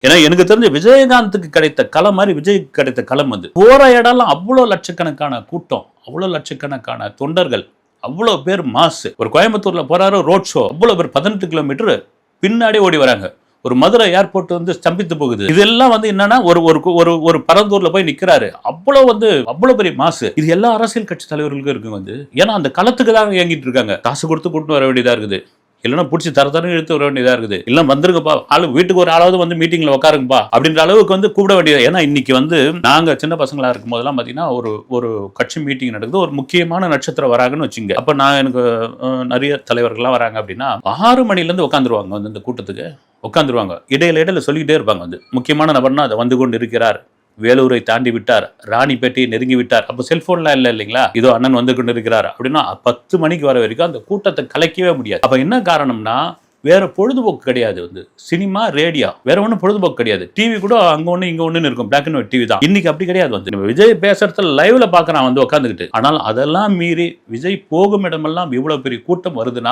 ஏன்னா எனக்கு தெரிஞ்ச விஜயகாந்துக்கு கிடைத்த களம் மாதிரி விஜய்க்கு கிடைத்த களம் வந்து போற இடம்லாம் அவ்வளவு லட்சக்கணக்கான கூட்டம், அவ்வளவு லட்சக்கணக்கான தொண்டர்கள், அவ்வளவு பேர் மாசு. ஒரு கோயம்புத்தூர்ல போறாரு ரோட் ஷோ, அவ்வளவு பேர் 18 கிலோமீட்டர் பின்னாடி ஓடி வராங்க. ஒரு மதுரை ஏர்போர்ட் வந்து ஸ்தம்பித்து போகுது. இதெல்லாம் வந்து என்னன்னா ஒரு பரந்தூர்ல போய் நிக்கிறாரு. அவ்வளவு பெரிய மாசு. இது எல்லா அரசியல் கட்சி தலைவர்களுக்கும் இருக்கு வந்து. ஏன்னா அந்த களத்துக்கு தான் இயங்கிட்டு இருக்காங்க. காசு கொடுத்து கூட்டு வர வேண்டியதா இருக்குது. இல்லைன்னா பிடிச்சி தரத்தரம் இழுத்து வர வேண்டியதா இருக்குது. இல்லை வந்துருங்கப்பா, வீட்டுக்கு ஒரு ஆளாவது வந்து மீட்டிங்ல உட்காருங்கப்பா அப்படின்ற அளவுக்கு வந்து கூப்பிட வேண்டியது. ஏன்னா இன்னைக்கு வந்து நாங்க சின்ன பசங்களா இருக்கும் போதெல்லாம் பாத்தீங்கன்னா ஒரு கட்சி மீட்டிங் நடக்குது, ஒரு முக்கியமான நட்சத்திரம் வராங்கன்னு வச்சுங்க. அப்ப நான் எனக்கு நிறைய தலைவர்கள்லாம் வராங்க அப்படின்னா 6 மணில இருந்து உட்காந்துருவாங்க வந்து இந்த கூட்டத்துக்கு உட்காந்துருவாங்க. இடையில சொல்லிக்கிட்டே இருப்பாங்க வந்து முக்கியமான நபர்னா அதை வந்து கொண்டு இருக்கிறார், வேலூரை தாண்டி விட்டார், ராணிப்பேட்டையை நெருங்கி விட்டார். அப்ப செல்போன்லாம் இல்லை இல்லைங்களா, இதோ அண்ணன் வந்து கொண்டு இருக்கிறார் அப்படின்னா 10 மணிக்கு வர வரைக்கும் அந்த கூட்டத்தை கலைக்கவே முடியாது. அப்ப என்ன காரணம்னா வேற பொழுதுபோக்கு கிடையாது வந்து. சினிமா, ரேடியோ, வேற ஒன்றும் பொழுதுபோக்கு கிடையாது. டிவி கூட அங்க ஒண்ணு இங்க ஒண்ணு இருக்கும், பிளாக் அண்ட் ஒயிட் டிவி தான். இன்னைக்கு அப்படி கிடையாது வந்து. விஜய் பேசுறதுல லைவ்ல பாக்குறான் வந்து உட்காந்துக்கிட்டு. ஆனால் அதெல்லாம் மீறி விஜய் போகும் இடமெல்லாம் இவ்வளவு பெரிய கூட்டம் வருதுன்னா